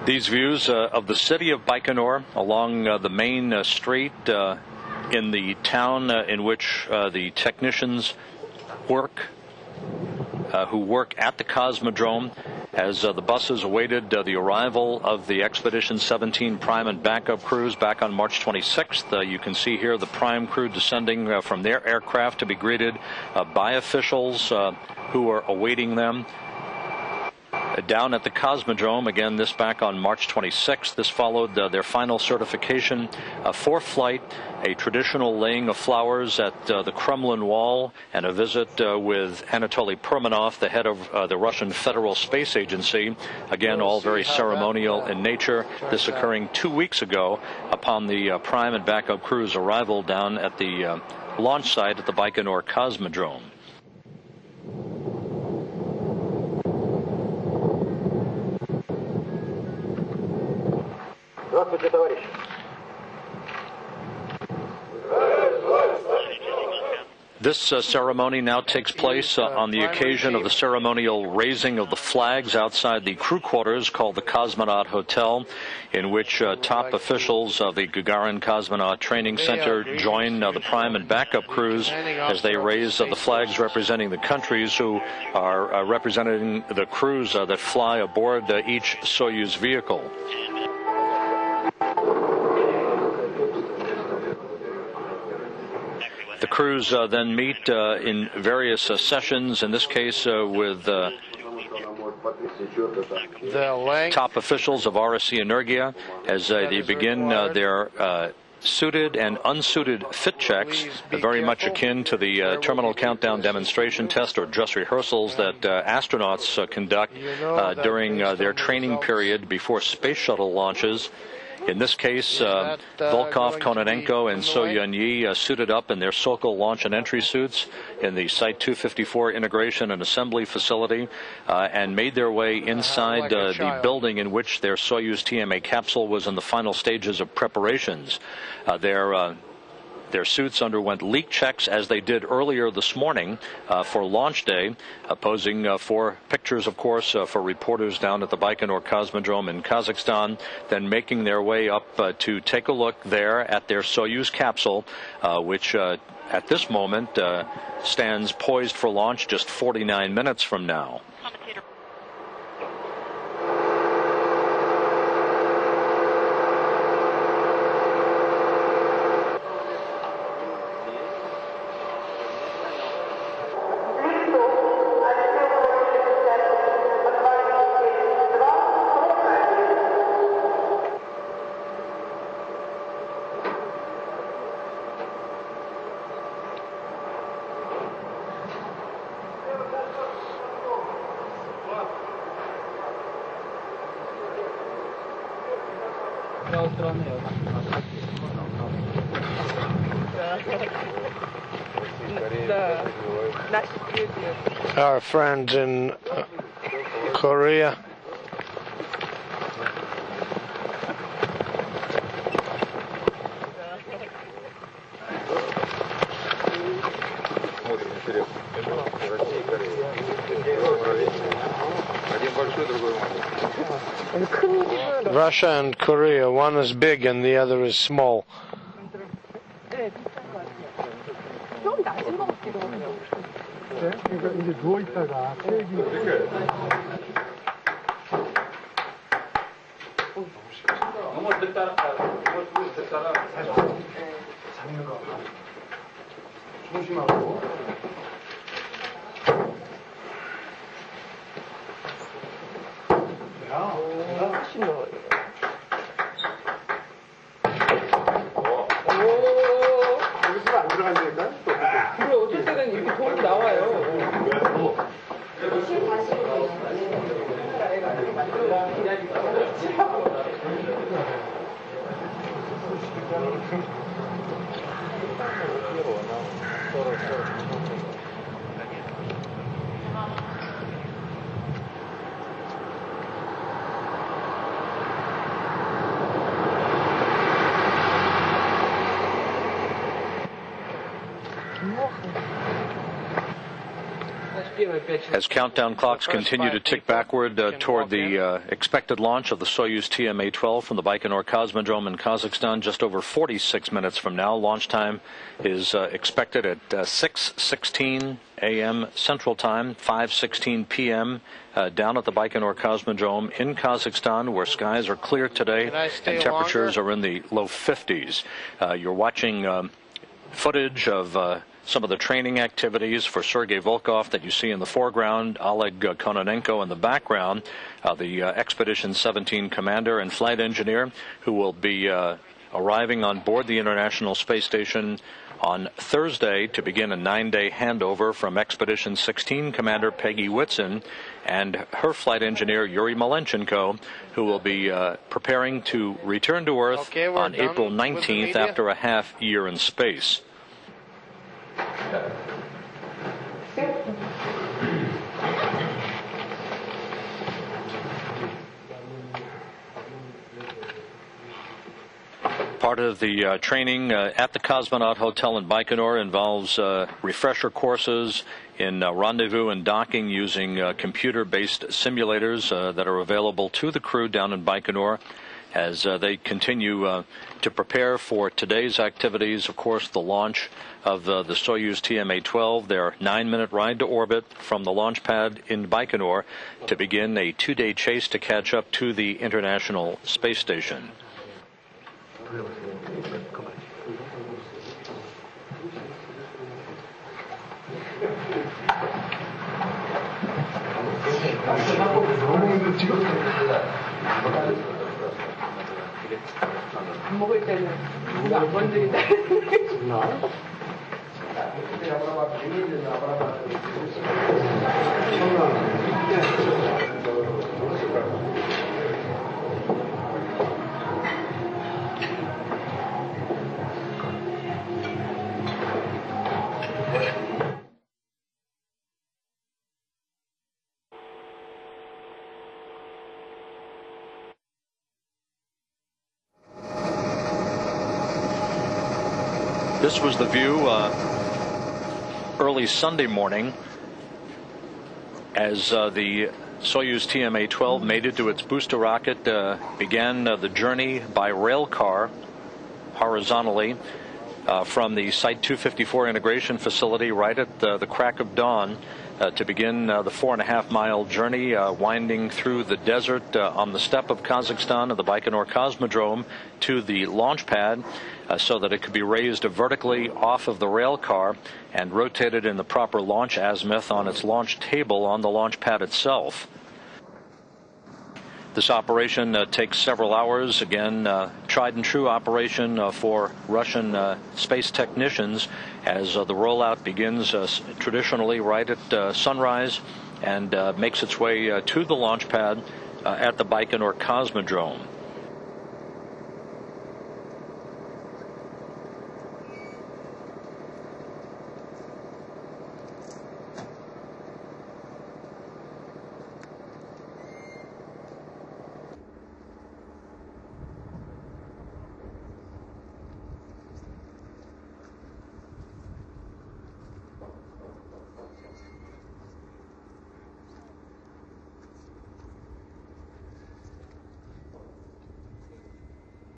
These views of the city of Baikonur along the main street in the town in which the technicians work, who work at the Cosmodrome, as the buses awaited the arrival of the Expedition 17 Prime and backup crews back on March 26th. You can see here the Prime crew descending from their aircraft to be greeted by officials who are awaiting them. Down at the Cosmodrome, again, this back on March 26th. This followed their final certification for flight, a traditional laying of flowers at the Kremlin Wall, and a visit with Anatoly Permanov, the head of the Russian Federal Space Agency. Again, all very ceremonial in nature. This occurring 2 weeks ago upon the Prime and backup crew's arrival down at the launch site at the Baikonur Cosmodrome. This ceremony now takes place on the occasion of the ceremonial raising of the flags outside the crew quarters called the Cosmonaut Hotel, in which top officials of the Gagarin Cosmonaut Training Center join the Prime and backup crews as they raise the flags representing the countries who are representing the crews that fly aboard each Soyuz vehicle. The crews then meet in various sessions, in this case with top officials of RSC Energia as they begin their suited and unsuited fit checks, very much akin to the terminal countdown demonstration test or dress rehearsals that astronauts conduct during their training period before space shuttle launches. In this case, Volkov, Kononenko, and So-Yeon-Yi suited up in their Sokol launch and entry suits in the Site 254 integration and assembly facility and made their way inside the building in which their Soyuz TMA capsule was in the final stages of preparations. Their suits underwent leak checks as they did earlier this morning for launch day, posing for pictures, of course, for reporters down at the Baikonur Cosmodrome in Kazakhstan, then making their way up to take a look there at their Soyuz capsule, which at this moment stands poised for launch just 49 minutes from now. Our friends in Korea. Russia and Korea, one is big and the other is small. As countdown clocks continue to tick backward toward the expected launch of the Soyuz TMA-12 from the Baikonur Cosmodrome in Kazakhstan, just over 46 minutes from now. Launch time is expected at 6:16 a.m. Central Time, 5:16 p.m. Down at the Baikonur Cosmodrome in Kazakhstan, where skies are clear today and temperatures are in the low 50s. You're watching footage of some of the training activities for Sergei Volkov that you see in the foreground, Oleg Kononenko in the background, the Expedition 17 commander and flight engineer who will be arriving on board the International Space Station on Thursday to begin a 9-day handover from Expedition 16 commander Peggy Whitson and her flight engineer Yuri Malenchenko, who will be preparing to return to Earth on April 19th after a half year in space. Part of the training at the Cosmonaut Hotel in Baikonur involves refresher courses in rendezvous and docking using computer-based simulators that are available to the crew down in Baikonur as they continue to prepare for today's activities. Of course, the launch of the Soyuz TMA-12, their 9-minute ride to orbit from the launch pad in Baikonur to begin a 2-day chase to catch up to the International Space Station. 먹을 때는 누가 안 건드린다. This was the view early Sunday morning as the Soyuz TMA-12 mated to its booster rocket, began the journey by rail car horizontally from the Site 254 integration facility right at the crack of dawn to begin the 4.5-mile journey winding through the desert on the steppe of Kazakhstan of the Baikonur Cosmodrome to the launch pad so that it could be raised vertically off of the rail car and rotated in the proper launch azimuth on its launch table on the launch pad itself. This operation takes several hours. Again, tried and true operation for Russian space technicians as the rollout begins traditionally right at sunrise and makes its way to the launch pad at the Baikonur Cosmodrome.